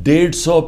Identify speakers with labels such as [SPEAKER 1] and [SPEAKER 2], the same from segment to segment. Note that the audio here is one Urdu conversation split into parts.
[SPEAKER 1] 150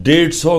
[SPEAKER 1] 150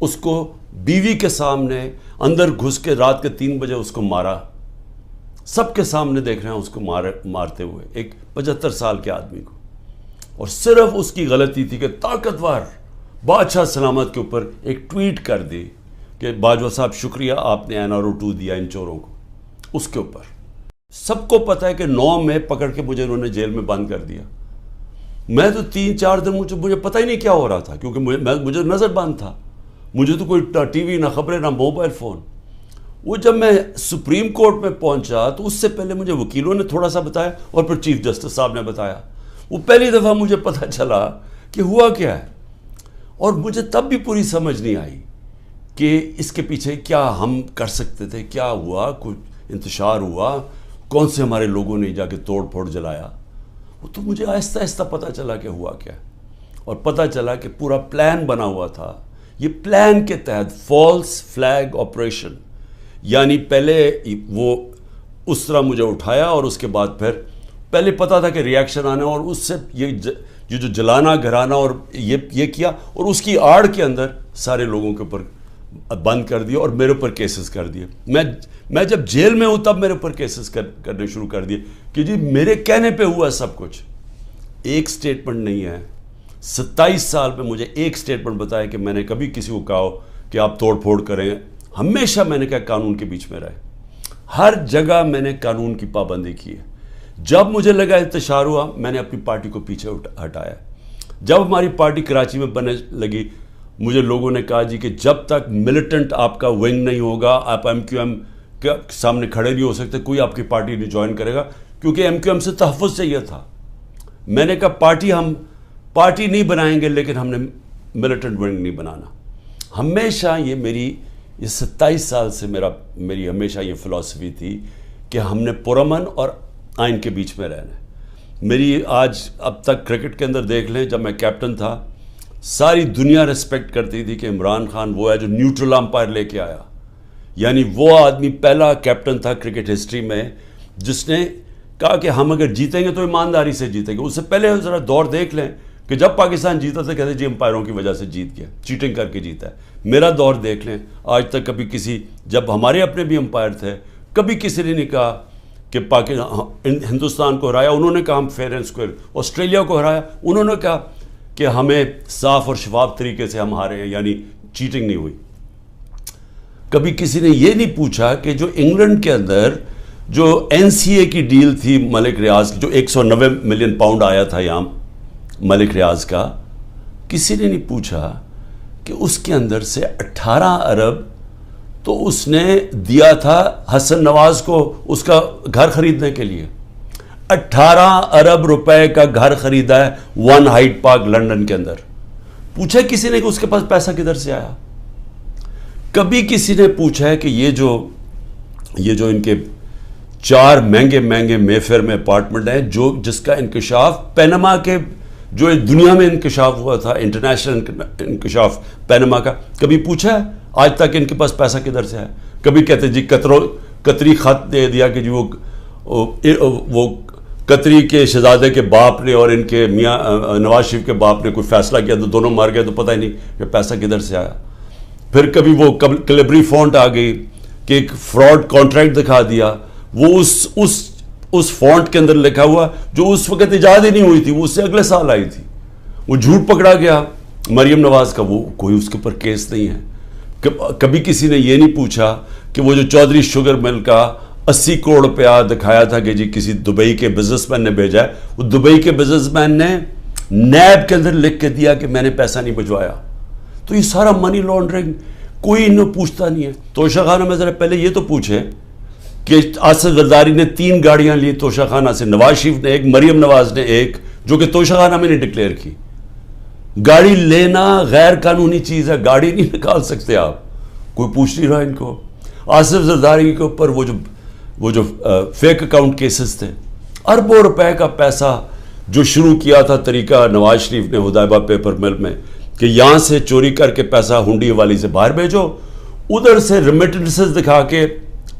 [SPEAKER 1] اس کو بیوی کے سامنے اندر گھس کے رات کے 3 بجے اس کو مارا. سب کے سامنے دیکھ رہے ہیں اس کو مارتے ہوئے ایک 75 سال کے آدمی کو. اور صرف اس کی غلطی تھی کہ طاقتور بادشاہ سلامت کے اوپر ایک ٹویٹ کر دی کہ باجوہ صاحب شکریہ آپ نے NRO2 دیا ان چوروں کو. اس کے اوپر سب کو پتا ہے کہ 9 میں پکڑ کے مجھے انہوں نے جیل میں بند کر دیا. میں تو 3-4 دن مجھے پتہ ہی نہیں کیا ہو رہا تھا, کیونکہ مجھے نظر بند تھا. مجھے تو کوئی ٹی وی نہ خبریں نہ موبائل فون. وہ جب میں سپریم کورٹ میں پہنچا تو اس سے پہلے مجھے وکیلوں نے تھوڑا سا بتایا اور پھر چیف جسٹس صاحب نے بتایا. وہ پہلی دفعہ مجھے پتہ چلا کہ ہوا کیا ہے. اور مجھے تب بھی پوری سمجھ نہیں آئی کہ اس کے پیچھے کیا ہم کر سکتے تھے, کیا ہوا, کچھ انتشار ہوا, کون سے ہمارے لوگوں نے جا کے توڑ پھوڑ جلایا. وہ تو مجھے آہستہ آہستہ پتہ چلا کہ ہوا کیا. اور پتہ چلا کہ پورا پلان بنا ہوا تھا. یہ پلان کے تحت فالس فلیگ آپریشن, یعنی پہلے وہ اس طرح مجھے اٹھایا اور اس کے بعد پھر پہلے پتا تھا کہ ریاکشن آنا, اور اس سے یہ جو جلانا گھرانا اور یہ کیا, اور اس کی آڑ کے اندر سارے لوگوں کے اوپر بند کر دیا اور میرے اوپر کیسز کر دیے. میں جب جیل میں ہوں تب میرے اوپر کیسز کرنے شروع کر دیے کہ جی میرے کہنے پہ ہوا سب کچھ. ایک سٹیٹمنٹ نہیں ہے. 27 سال میں مجھے ایک سٹیٹمنٹ بتایا کہ میں نے کبھی کسی کو کہا ہو کہ آپ توڑ پھوڑ کریں. ہمیشہ میں نے کہا قانون کے بیچ میں رہے. ہر جگہ میں نے قانون کی پابندی کی ہے. جب مجھے لگا انتشار ہوا میں نے اپنی پارٹی کو پیچھے ہٹایا. جب ہماری پارٹی کراچی میں بننے لگی مجھے لوگوں نے کہا جی کہ جب تک ملیٹنٹ آپ کا ونگ نہیں ہوگا آپ MQM کے سامنے کھڑے نہیں ہو سکتے, کوئی آپ کی پارٹی نہیں جوائن کرے گا, کیونکہ MQM سے تحفظ چاہیے تھا. میں نے کہا ہم پارٹی نہیں بنائیں گے لیکن ہم نے ملیٹنٹ ونگ نہیں بنانا. ہمیشہ یہ 27 سال سے میری ہمیشہ یہ فلسفی تھی کہ ہم نے پرامن اور آئین کے بیچ میں رہنا ہے. میری آج اب تک کرکٹ کے اندر دیکھ لیں, جب میں کیپٹن تھا ساری دنیا ریسپیکٹ کرتی تھی کہ عمران خان وہ ہے جو نیوٹرل امپائر لے کے آیا. یعنی وہ آدمی پہلا کیپٹن تھا کرکٹ ہسٹری میں جس نے کہا کہ ہم اگر جیتیں گے تو ایمانداری سے جیتیں گے. اس سے پہلے ذرا دور دیکھ لیں کہ جب پاکستان جیتا تھا کہتے جی امپائروں کی وجہ سے جیت گیا, چیٹنگ کر کے جیتا ہے. میرا دور دیکھ لیں, آج تک کبھی جب ہمارے اپنے بھی امپائر تھے کبھی کسی نے نہیں کہا کہ ہندوستان کو ہرایا انہوں نے کہا ہم فیئر اینڈ اسکوائر. آسٹریلیا کو ہرایا انہوں نے کہا کہ ہمیں صاف اور شفاف طریقے سے ہم ہارے ہیں, یعنی چیٹنگ نہیں ہوئی. کبھی کسی نے یہ نہیں پوچھا کہ جو انگلینڈ کے اندر جو NCA کی ڈیل تھی ملک ریاض کی, جو 190 ملین پاؤنڈ آیا تھا یہاں ملک ریاض کا, کسی نے نہیں پوچھا کہ اس کے اندر سے 18 ارب تو اس نے دیا تھا حسن نواز کو اس کا گھر خریدنے کے لیے. 18 ارب روپے کا گھر خریدا ہے 1 ہائیڈ پارک لندن کے اندر. پوچھا کسی نے کہ اس کے پاس پیسہ کدھر سے آیا؟ کبھی کسی نے پوچھا ہے کہ یہ جو ان کے 4 مہنگے مے فیئر میں اپارٹمنٹ ہیں جس کا انکشاف پینما کے جو دنیا میں انکشاف ہوا تھا, انٹرنیشنل انکشاف پینما کا, کبھی پوچھا ہے آج تک ان کے پاس پیسہ کدھر سے ہے؟ کبھی کہتے جی قطری خط دے دیا کہ جی وہ قطری کے شہزادے کے باپ نے اور ان کے میاں نواز شریف کے باپ نے کوئی فیصلہ کیا تو دونوں مر گئے, تو پتہ ہی نہیں کہ پیسہ کدھر سے آیا. پھر کبھی وہ کلیبری فونٹ آ گئی کہ ایک فراڈ کانٹریکٹ دکھا دیا, وہ اس فونٹ کے اندر لکھا ہوا جو اس وقت ایجاد ہی نہیں ہوئی تھی, وہ اس سے اگلے سال آئی تھی. وہ جھوٹ پکڑا گیا مریم نواز کا, وہ کوئی اس کے اوپر کیس نہیں ہے. کبھی کسی نے یہ نہیں پوچھا کہ وہ جو چودھری شوگر مل کا 80 کروڑ روپیہ دکھایا تھا کہ جی کسی دبئی کے بزنس مین نے بھیجا ہے, وہ دبئی کے بزنس مین نے نیب کے اندر لکھ کے دیا کہ میں نے پیسہ نہیں بھجوایا. تو یہ سارا منی لانڈرنگ کوئی انہیں پوچھتا نہیں ہے. توشہ خانہ میں ذرا پہلے یہ تو پوچھے کہ آصف زرداری نے 3 گاڑیاں لی توشہ خانہ سے, نواز شریف نے 1, مریم نواز نے 1, جو کہ توشہ خانہ میں نے ڈکلیئر کی. گاڑی لینا غیر قانونی چیز ہے, گاڑی نہیں نکال سکتے آپ, کوئی پوچھ نہیں رہا ان کو. آصف زرداری کے اوپر وہ جو فیک اکاؤنٹ کیسز تھے, اربوں روپے کا پیسہ جو شروع کیا تھا طریقہ نواز شریف نے ہدایبہ پیپر مل میں کہ یہاں سے چوری کر کے پیسہ ہنڈی والی سے باہر بھیجو, ادھر سے ریمیٹنسز دکھا کے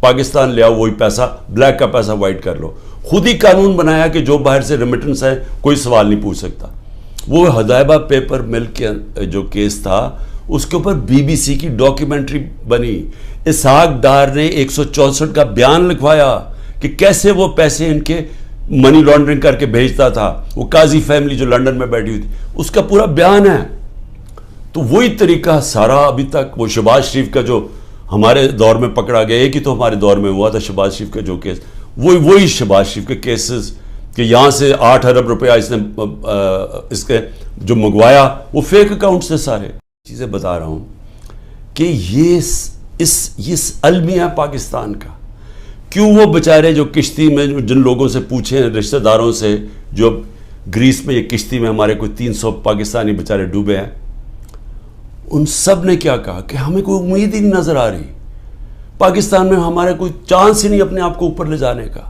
[SPEAKER 1] پاکستان لے آؤ, وہی پیسہ بلیک کا پیسہ وائٹ کر لو. خود ہی قانون بنایا کہ جو باہر سے ریمیٹنس ہے کوئی سوال نہیں پوچھ سکتا. وہ ہدایبہ پیپر مل کے جو کیس تھا اس کے اوپر BBC کی ڈاکیومنٹری بنی. اسحاق ڈار نے 164 کا بیان لکھوایا کہ کیسے وہ پیسے ان کے منی لانڈرنگ کر کے بھیجتا تھا. وہ قاضی فیملی جو لنڈن میں بیٹھی ہوئی تھی, اس کا پورا بیان ہے. تو وہی طریقہ سارا ابھی تک, وہ شہباز شریف کا جو ہمارے دور میں پکڑا گیا, ایک ہی تو ہمارے دور میں ہوا تھا شہباز شریف کا جو کیس, وہی شہباز شریف کے کیسز کہ یہاں سے 8 ارب روپیہ اس نے اس کے جو منگوایا وہ فیک اکاؤنٹ سے سارے. چیزیں بتا رہا ہوں کہ یہ المیہ پاکستان کا. کیوں وہ بیچارے جو کشتی میں جن لوگوں سے پوچھیں رشتہ داروں سے, جو گریس میں یہ کشتی میں ہمارے کوئی 300 پاکستانی بیچارے ڈوبے ہیں, ان سب نے کیا کہا کہ ہمیں کوئی امید ہی نہیں نظر آ رہی پاکستان میں, ہمارا کوئی چانس ہی نہیں اپنے آپ کو اوپر لے جانے کا.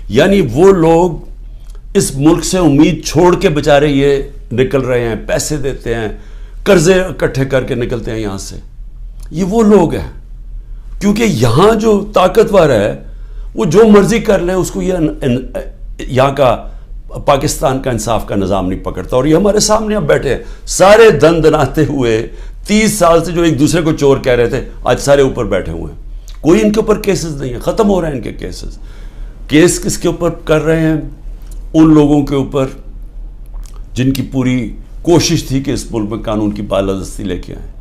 [SPEAKER 1] یعنی وہ لوگ اس ملک سے امید چھوڑ کے بیچارے یہ نکل رہے ہیں, پیسے دیتے ہیں, قرضے اکٹھے کر کے نکلتے ہیں یہاں سے. یہ وہ لوگ ہیں, کیونکہ یہاں جو طاقتور ہے وہ جو مرضی کر لیں, اس کو یہاں کا پاکستان کا انصاف کا نظام نہیں پکڑتا. اور یہ ہمارے سامنے اب بیٹھے ہیں سارے دن دناتے ہوئے, 30 سال سے جو ایک دوسرے کو چور کہہ رہے تھے, آج سارے اوپر بیٹھے ہوئے ہیں. کوئی ان کے اوپر کیسز نہیں ہے, ختم ہو رہے ہیں ان کے کیسز. کیس کس کے اوپر کر رہے ہیں؟ ان لوگوں کے اوپر جن کی پوری کوشش تھی کہ اس ملک میں قانون کی بالادستی لے کے آئیں.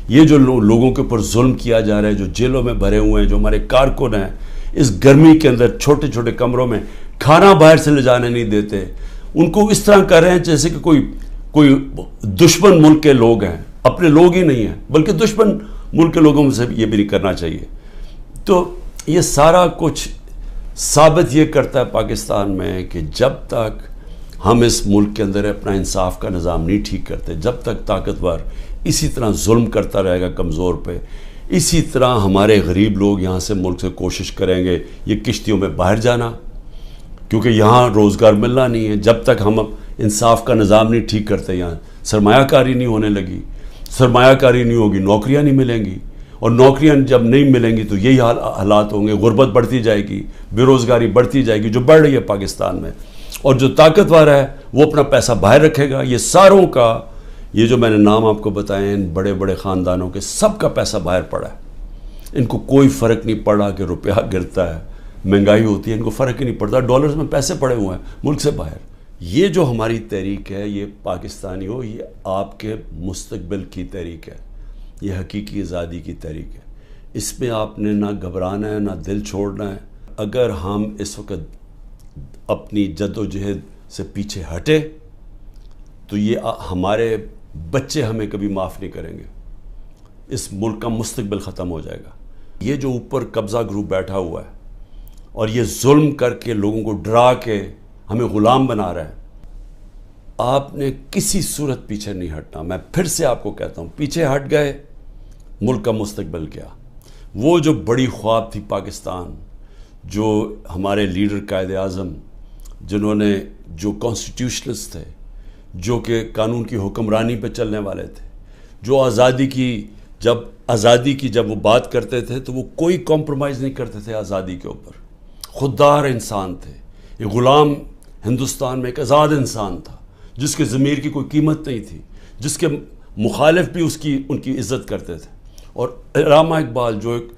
[SPEAKER 1] یہ جو لوگوں کے اوپر ظلم کیا جا رہا ہے, جو جیلوں میں بھرے ہوئے ہیں, جو ہمارے کارکن ہیں, اس گرمی کے اندر چھوٹے چھوٹے کمروں میں کھانا باہر سے لے جانے نہیں دیتے, ان کو اس طرح کر رہے ہیں جیسے کہ کوئی دشمن ملک کے لوگ ہیں. اپنے لوگ ہی نہیں ہیں, بلکہ دشمن ملک کے لوگوں سے یہ بھی نہیں کرنا چاہیے. تو یہ سارا کچھ ثابت یہ کرتا ہے پاکستان میں کہ جب تک ہم اس ملک کے اندر اپنا انصاف کا نظام نہیں ٹھیک کرتے, جب تک طاقتور اسی طرح ظلم کرتا رہے گا کمزور پہ, اسی طرح ہمارے غریب لوگ یہاں سے ملک سے کوشش کریں گے یہ کشتیوں میں باہر جانا, کیونکہ یہاں روزگار ملنا نہیں ہے. جب تک ہم انصاف کا نظام نہیں ٹھیک کرتے, یہاں سرمایہ کاری نہیں ہونے لگی, سرمایہ کاری نہیں ہوگی, نوکریاں نہیں ملیں گی, اور نوکریاں جب نہیں ملیں گی تو یہی حالات ہوں گے, غربت بڑھتی جائے گی, بے روزگاری بڑھتی جائے گی جو بڑھ رہی ہے پاکستان میں. اور جو طاقتور ہے وہ اپنا پیسہ باہر رکھے گا. یہ ساروں کا, یہ جو میں نے نام آپ کو بتائے ہیں, ان بڑے بڑے خاندانوں کے سب کا پیسہ باہر پڑا ہے. ان کو کوئی فرق نہیں پڑا کہ روپیہ گرتا ہے, مہنگائی ہوتی ہے, ان کو فرق ہی نہیں پڑتا. ڈالرز میں پیسے پڑے ہوئے ہیں ملک سے باہر. یہ جو ہماری تحریک ہے, یہ پاکستانی ہو, یہ آپ کے مستقبل کی تحریک ہے, یہ حقیقی آزادی کی تحریک ہے. اس میں آپ نے نہ گھبرانا ہے نہ دل چھوڑنا ہے. اگر ہم اس وقت اپنی جد و جہد سے پیچھے ہٹے تو یہ ہمارے بچے ہمیں کبھی معاف نہیں کریں گے. اس ملک کا مستقبل ختم ہو جائے گا. یہ جو اوپر قبضہ گروپ بیٹھا ہوا ہے اور یہ ظلم کر کے لوگوں کو ڈرا کے ہمیں غلام بنا رہا ہے, آپ نے کسی صورت پیچھے نہیں ہٹنا. میں پھر سے آپ کو کہتا ہوں, پیچھے ہٹ گئے ملک کا مستقبل کیا. وہ جو بڑی خواب تھی پاکستان, جو ہمارے لیڈر قائد اعظم, جنہوں نے, جو کانسٹیٹیوشنلسٹ تھے, جو کہ قانون کی حکمرانی پہ چلنے والے تھے, جو آزادی کی جب وہ بات کرتے تھے تو وہ کوئی کمپرومائز نہیں کرتے تھے آزادی کے اوپر. خوددار انسان تھے. یہ غلام ہندوستان میں ایک آزاد انسان تھا جس کے ضمیر کی کوئی قیمت نہیں تھی, جس کے مخالف بھی ان کی عزت کرتے تھے. اور علامہ اقبال جو ایک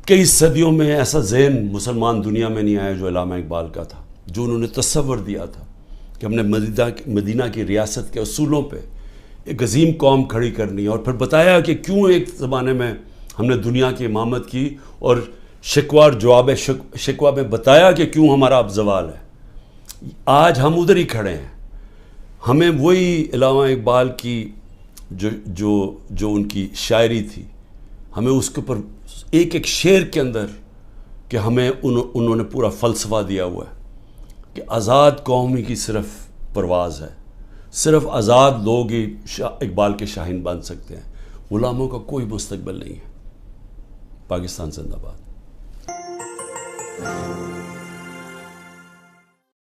[SPEAKER 1] کئی صدیوں میں ایسا ذہن مسلمان دنیا میں نہیں آیا جو علامہ اقبال کا تھا, جو انہوں نے تصور دیا تھا کہ ہم نے مدینہ کی ریاست کے اصولوں پہ ایک عظیم قوم کھڑی کرنی, اور پھر بتایا کہ کیوں ایک زمانے میں ہم نے دنیا کی امامت کی, اور شکوہ اور جواب شکوہ میں بتایا کہ کیوں ہمارا اب زوال ہے. آج ہم ادھر ہی کھڑے ہیں. ہمیں وہی علامہ اقبال کی جو ان کی شاعری تھی, ہمیں اس کے اوپر ایک ایک شعر کے اندر کہ ہمیں انہوں نے پورا فلسفہ دیا ہوا ہے کہ آزاد قومی کی صرف پرواز ہے, صرف آزاد لوگ ہی اقبال کے شاہین بن سکتے ہیں, غلاموں کا کوئی مستقبل نہیں ہے. پاکستان زندہ باد.